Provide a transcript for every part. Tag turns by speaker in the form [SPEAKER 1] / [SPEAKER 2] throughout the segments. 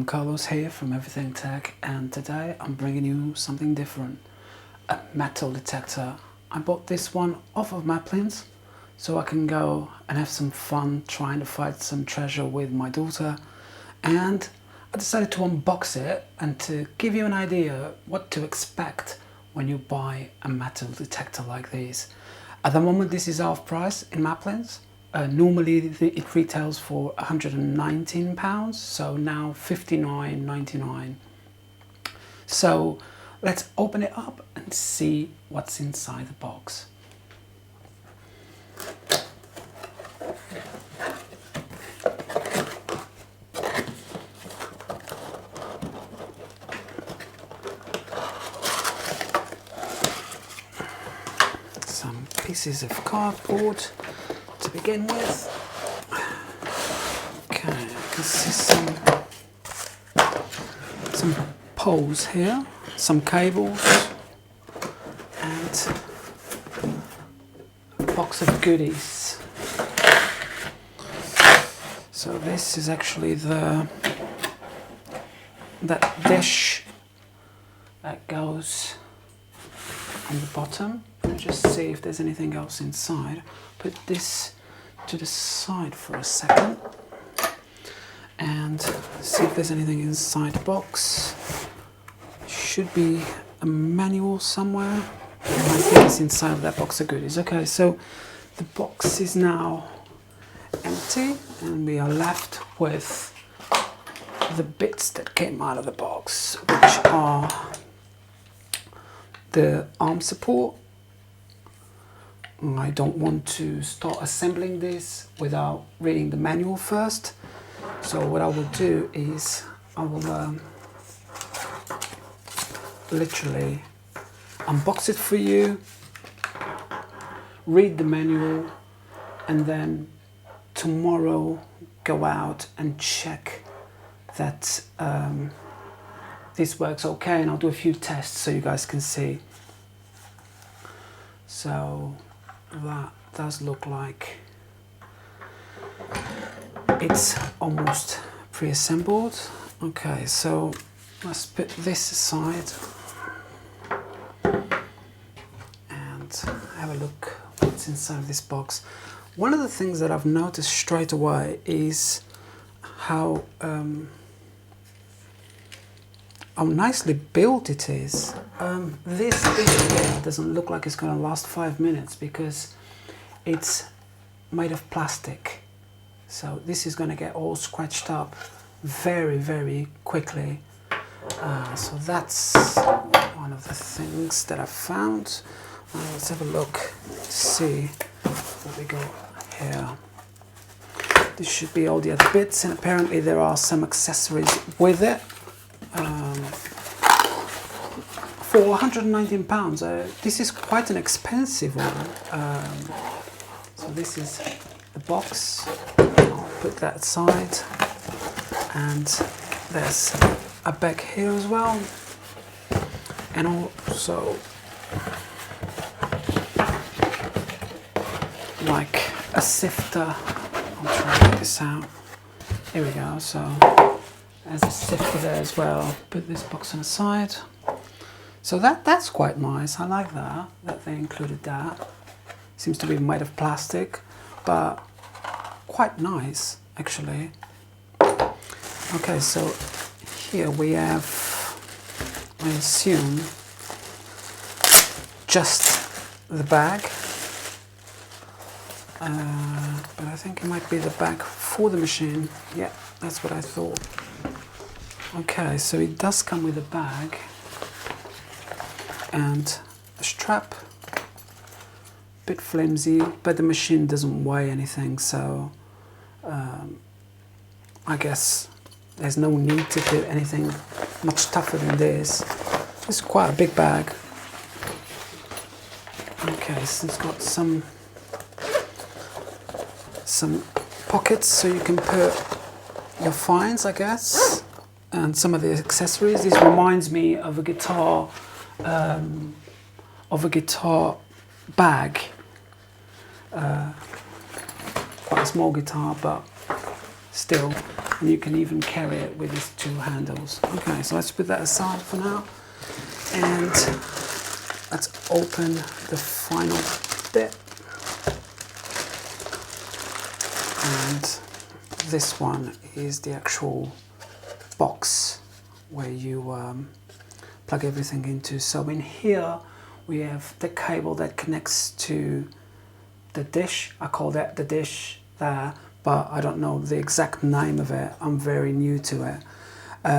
[SPEAKER 1] Carlos here from Everything Tech, and today I'm bringing you something different, a metal detector. I bought this one off of Maplins so I can go and have some fun trying to find some treasure with my daughter, and I decided to unbox it and to give you an idea what to expect when you buy a metal detector like this. At the moment this is half price in Maplins. Normally it retails for £119, so now £59.99. So let's open it up and see what's inside the box. Some pieces of cardboard to begin with. Okay, I can see some poles here, some cables, and a box of goodies. So this is actually that dish that goes on the bottom. Let me just see if there's anything else inside. Put this to the side for a second and see if there's anything inside the box. Should be a manual somewhere. I think it's inside of that box of goodies. Okay, so the box is now empty and we are left with the bits that came out of the box, which are the arm support. I don't want to start assembling this without reading the manual first. So what I will do is I will literally unbox it for you, read the manual, and then tomorrow go out and check that this works okay, and I'll do a few tests so you guys can see. So that does look like it's almost pre-assembled. Okay, so let's put this aside and have a look what's inside of this box. One of the things that I've noticed straight away is how nicely built it is. This thing doesn't look like it's going to last 5 minutes because it's made of plastic. So this is going to get all scratched up very, very quickly. So that's one of the things that I found. Let's have a look to see what we got here. This should be all the other bits, and apparently there are some accessories with it. For £119, this is quite an expensive one. So this is the box. I'll put that aside, and there's a bag here as well, and also like a sifter. I'll try to get this out. Here we go. So there's a sifter there as well. Put this box on the side. So that's quite nice. I like that they included that. Seems to be made of plastic, but quite nice actually. Okay, so here we have, I assume, just the bag. But I think it might be the bag for the machine. Yeah, that's what I thought. Okay, so it does come with a bag and a strap. Bit flimsy, but the machine doesn't weigh anything, so I guess there's no need to do anything much tougher than this. It's quite a big bag. Okay, so it's got some pockets so you can put your finds, I guess, and some of the accessories. This reminds me of a guitar bag. Quite a small guitar, but still, and you can even carry it with these two handles. Okay, so let's put that aside for now, and let's open the final bit. And this one is the actual box where you plug everything into. So in here we have the cable that connects to the dish. I call that the dish there, but I don't know the exact name of it. I'm very new to it.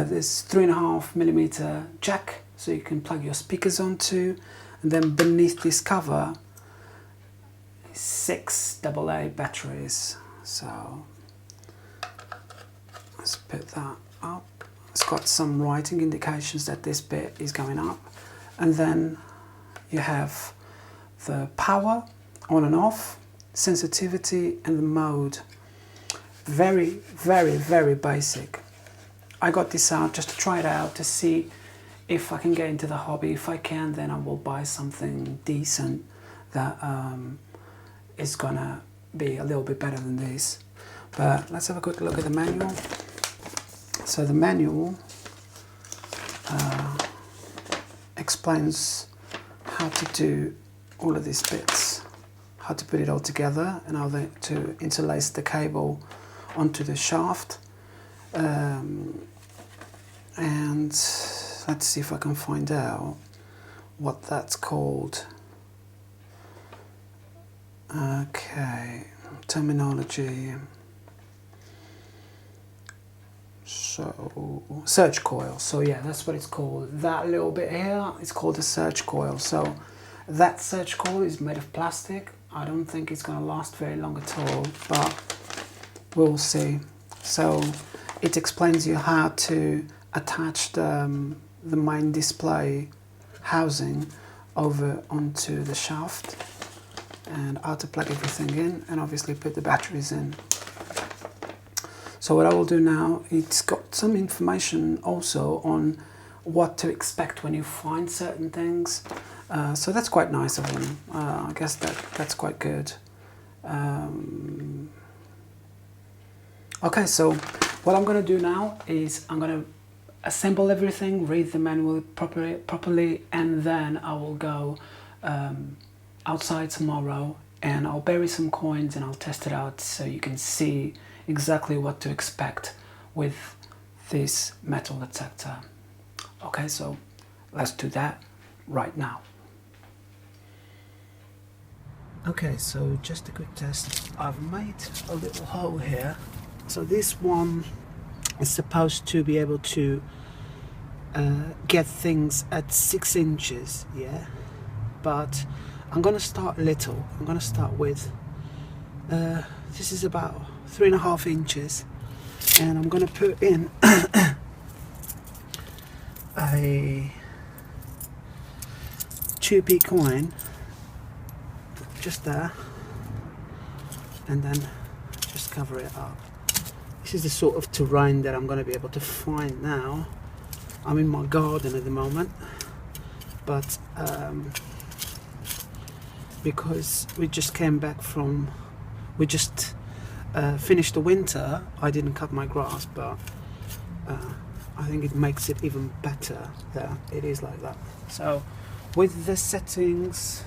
[SPEAKER 1] This 3.5mm jack, so you can plug your speakers onto, and then beneath this cover, 6 AA batteries. So let's put that up. It's got some writing indications that this bit is going up, and then you have the power on and off, sensitivity, and the mode. Very, very, very basic. I got this out just to try it out to see if I can get into the hobby. If I can, then I will buy something decent that is gonna be a little bit better than this. But let's have a quick look at the manual. So the manual explains how to do all of these bits, how to put it all together, and how to interlace the cable onto the shaft. And let's see if I can find out what that's called. Okay, terminology. So, surge coil. So yeah, that's what it's called. That little bit here is called a surge coil. So that surge coil is made of plastic. I don't think it's going to last very long at all, but we'll see. So it explains you how to attach the main display housing over onto the shaft, and how to plug everything in, and obviously put the batteries in. So what I will do now, it's got some information also on what to expect when you find certain things. So that's quite nice of them. I guess that's quite good. Okay, so what I'm going to do now is I'm going to assemble everything, read the manual properly, and then I will go outside tomorrow and I'll bury some coins and I'll test it out so you can see exactly what to expect with this metal detector. Okay, so let's do that right now. Okay, so just a quick test. I've made a little hole here. So this one is supposed to be able to get things at 6 inches, yeah? But I'm gonna start little. I'm gonna start with, this is about 3.5 inches, and I'm gonna put in a 2p coin just there, and then just cover it up. This is the sort of terrain that I'm going to be able to find now. I'm in my garden at the moment, but because we just came back from, we just finished the winter, I didn't cut my grass, but I think it makes it even better that it is like that. So with the settings,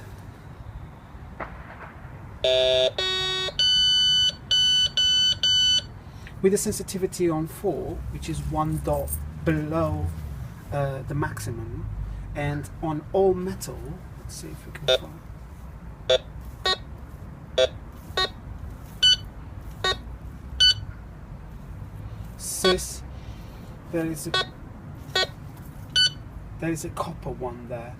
[SPEAKER 1] with the sensitivity on 4, which is 1 dot below the maximum, and on all metal, let's see if we can find. Sis, there is a copper one there.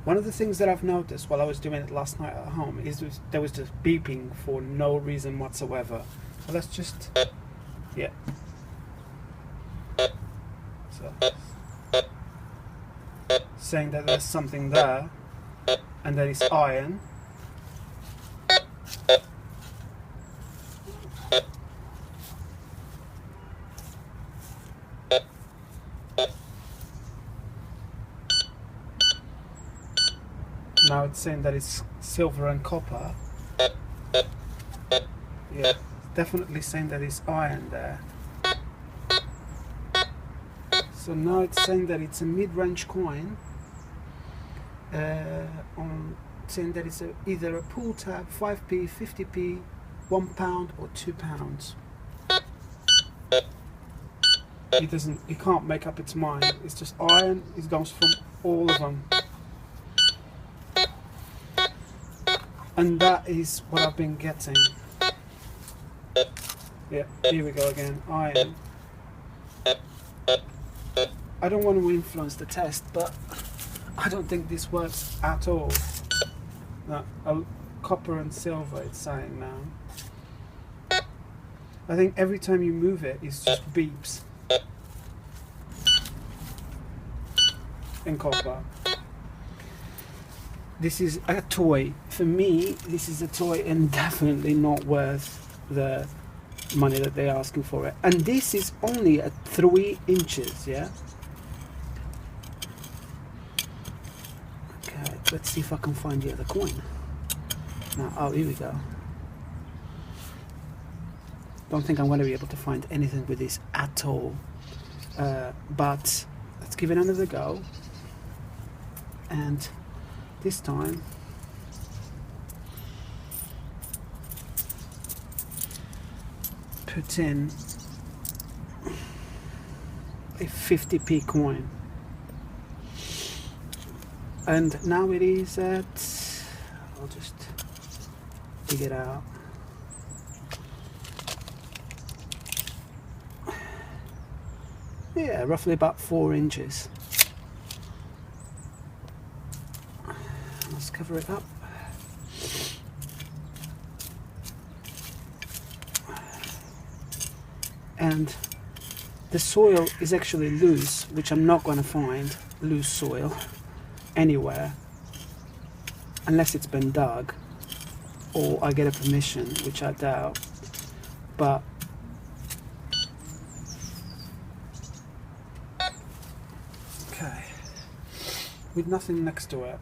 [SPEAKER 1] One of the things that I've noticed while I was doing it last night at home is there was just beeping for no reason whatsoever. So let's just, yeah. So, saying that there's something there, and that is iron. Now it's saying that it's silver and copper. Yeah, definitely saying that it's iron there. So now it's saying that it's a mid-range coin, saying that it's either a pull tab, 5p, 50p, £1 or £2. It can't make up its mind. It's just iron. It goes from all of them. And that is what I've been getting. Yeah, here we go again. Iron. I don't want to influence the test, but I don't think this works at all. No, copper and silver, it's saying now. I think every time you move it, it just beeps. In copper. This is a toy. For me, this is a toy and definitely not worth the money that they're asking for it. And this is only at 3 inches, yeah? Okay, let's see if I can find the other coin. Now, oh, here we go. Don't think I'm going to be able to find anything with this at all. But let's give it another go. And this time put in a 50p coin, and now it is at, I'll just dig it out. Yeah, roughly about 4 inches. Let's cover it up. And the soil is actually loose, which I'm not going to find loose soil anywhere unless it's been dug or I get a permission, which I doubt. But okay, with nothing next to it.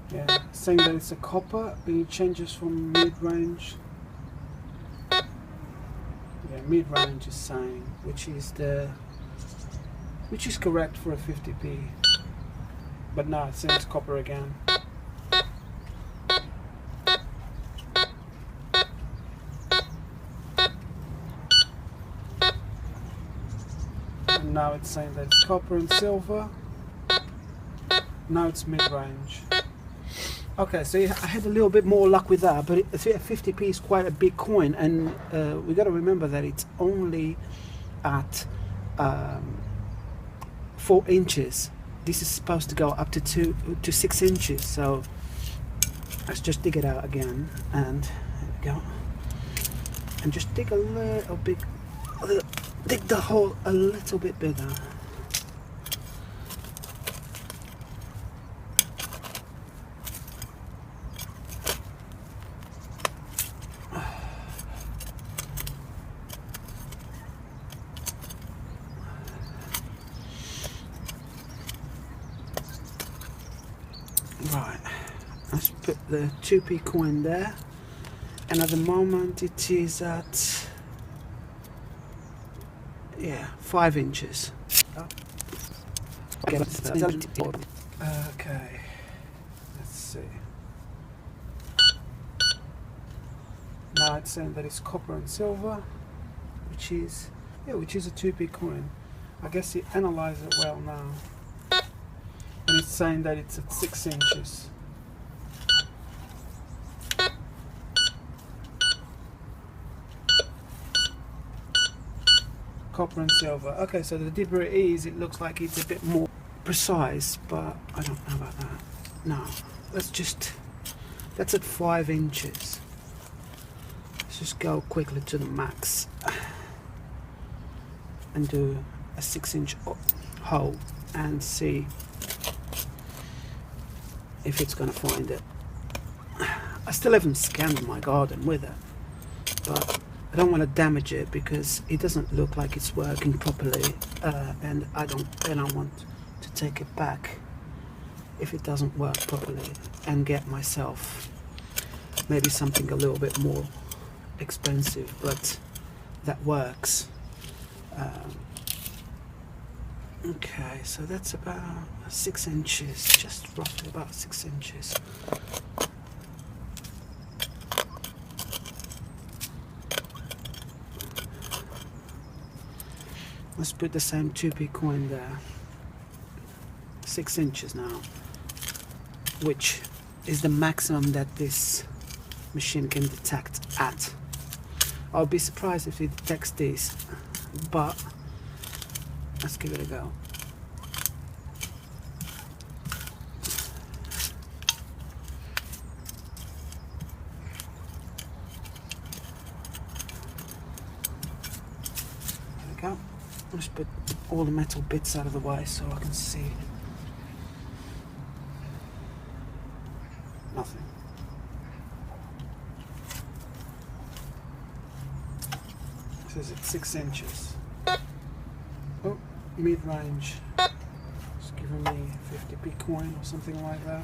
[SPEAKER 1] Yeah, saying that it's a copper, and it changes from mid-range. Yeah, mid-range is saying, which is correct for a 50p. But now it's saying it's copper again. And now it's saying that it's copper and silver. Now it's mid-range. Okay, so I had a little bit more luck with that, but 50p is quite a big coin, and we got to remember that it's only at 4 inches. This is supposed to go up to 2 to 6 inches. So let's just dig it out again, and there we go. And just dig a little bit, dig the hole a little bit bigger. Right, let's put the 2p coin there, and at the moment it is at, yeah, 5 inches. Okay, let's see. Now it's saying that it's copper and silver, which is a 2p coin. I guess it analyzed it well now. And it's saying that it's at 6 inches. Copper and silver. Okay, so the deeper it is, it looks like it's a bit more precise, but I don't know about that. No, that's at 5 inches. Let's just go quickly to the max and do a 6-inch hole and see if it's going to find it. I still haven't scanned my garden with it, but I don't want to damage it because it doesn't look like it's working properly, and I want to take it back if it doesn't work properly and get myself maybe something a little bit more expensive, but that works. Okay, so that's about 6 inches, just roughly about 6 inches. Let's put the same 2p coin there. 6 inches now, which is the maximum that this machine can detect at. I'll be surprised if it detects this, but let's give it a go. There we go. Let's put all the metal bits out of the way so I can see. Nothing. This is at 6 inches. Oh, mid-range. It's giving me 50p coin or something like that.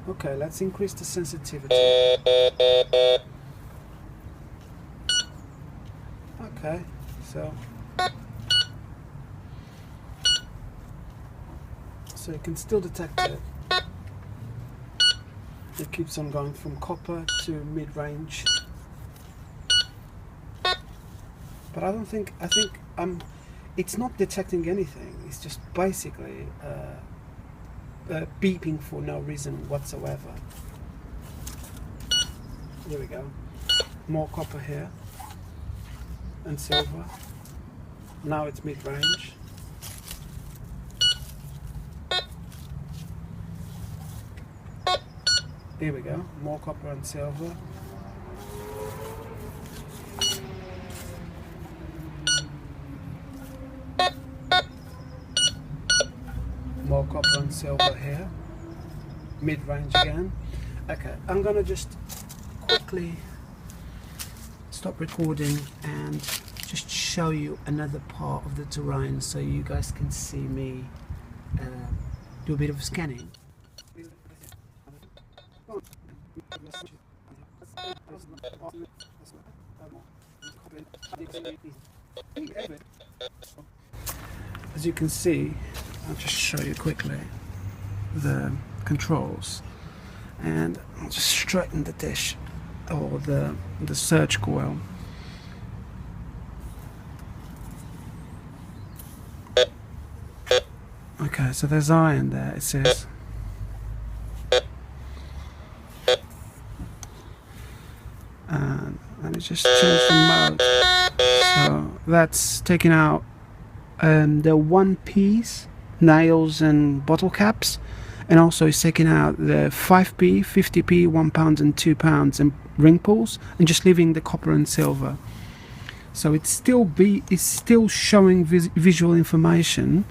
[SPEAKER 1] Okay, let's increase the sensitivity. Okay, so you can still detect it. It keeps on going from copper to mid-range. But I think it's not detecting anything. It's just basically beeping for no reason whatsoever. There we go. More copper here and silver. Now it's mid-range. Here we go. More copper and silver. More copper and silver here. Mid-range again. Okay, I'm gonna just quickly stop recording and just show you another part of the terrain so you guys can see me do a bit of scanning. As you can see, I'll just show you quickly the controls, and I'll just straighten the dish or the surge coil. Okay, so there's iron there, it says. And let me just change the mode. So that's taking out the 1p's, nails and bottle caps, and also it's taking out the 5p, 50p, £1 and £2 and ring pulls, and just leaving the copper and silver. So it's still showing visual information.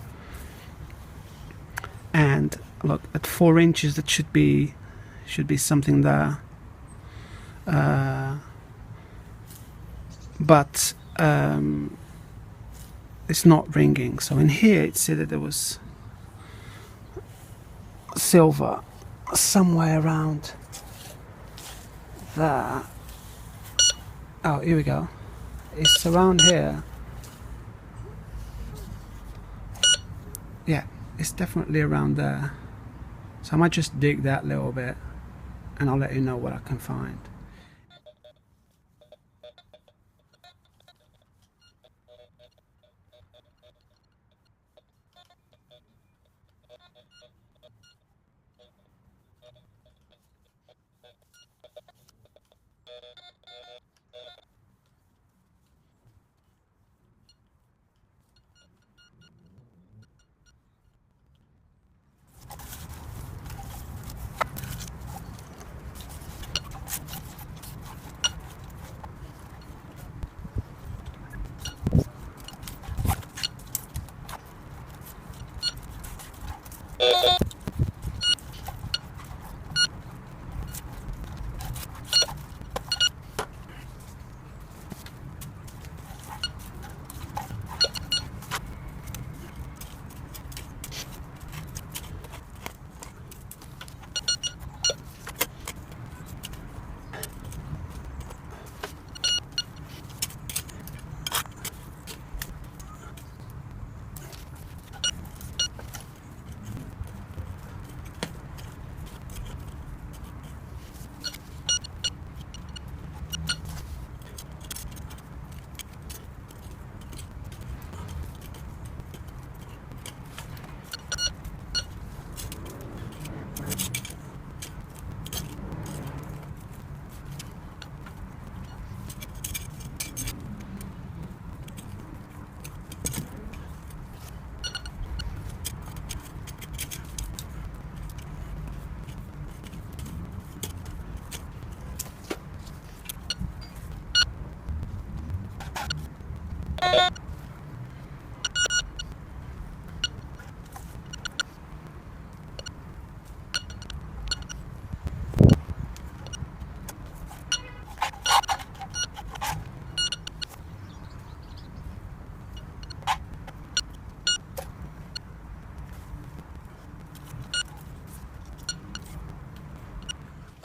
[SPEAKER 1] And look, at 4 inches that should be something there. But it's not ringing. So in here it said that there was silver somewhere around there. Oh, here we go. It's around here. Yeah, it's definitely around there. So I might just dig that little bit and I'll let you know what I can find.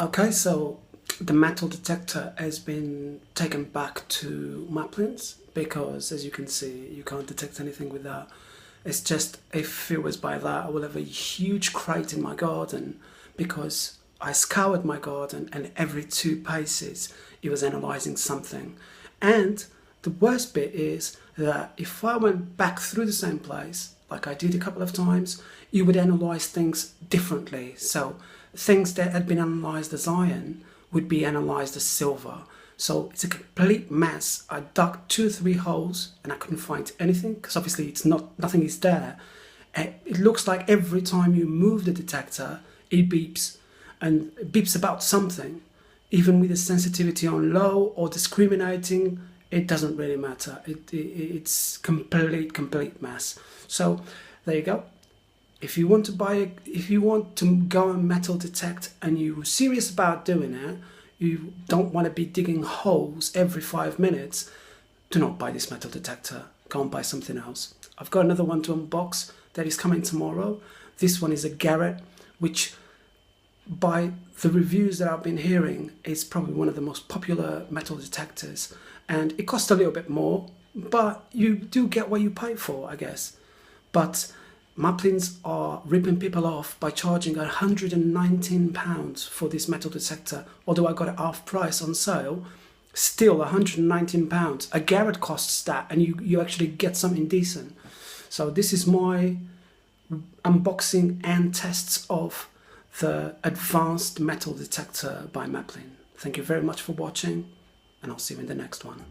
[SPEAKER 1] Okay, so the metal detector has been taken back to Maplins because, as you can see, you can't detect anything with that. It's just, if it was by that, I would have a huge crate in my garden because I scoured my garden and every 2 paces it was analysing something. And the worst bit is that if I went back through the same place, like I did a couple of times, you would analyse things differently. So things that had been analysed as iron would be analysed as silver. So it's a complete mess. I dug 2 or 3 holes and I couldn't find anything because obviously nothing is there. It looks like every time you move the detector, it beeps, and it beeps about something. Even with the sensitivity on low or discriminating, it doesn't really matter. It's complete mess. So there you go. If you want to go and metal detect and you're serious about doing it, you don't want to be digging holes every 5 minutes, do not buy this metal detector. Go and buy something else. I've got another one to unbox that is coming tomorrow. This one is a Garrett, which by the reviews that I've been hearing is probably one of the most popular metal detectors, and it costs a little bit more, but you do get what you pay for, I guess. But Maplins are ripping people off by charging £119 for this metal detector. Although I got it half price on sale, still £119. A Garrett costs that, and you actually get something decent. So this is my unboxing and tests of the Advanced Metal Detector by Maplin. Thank you very much for watching, and I'll see you in the next one.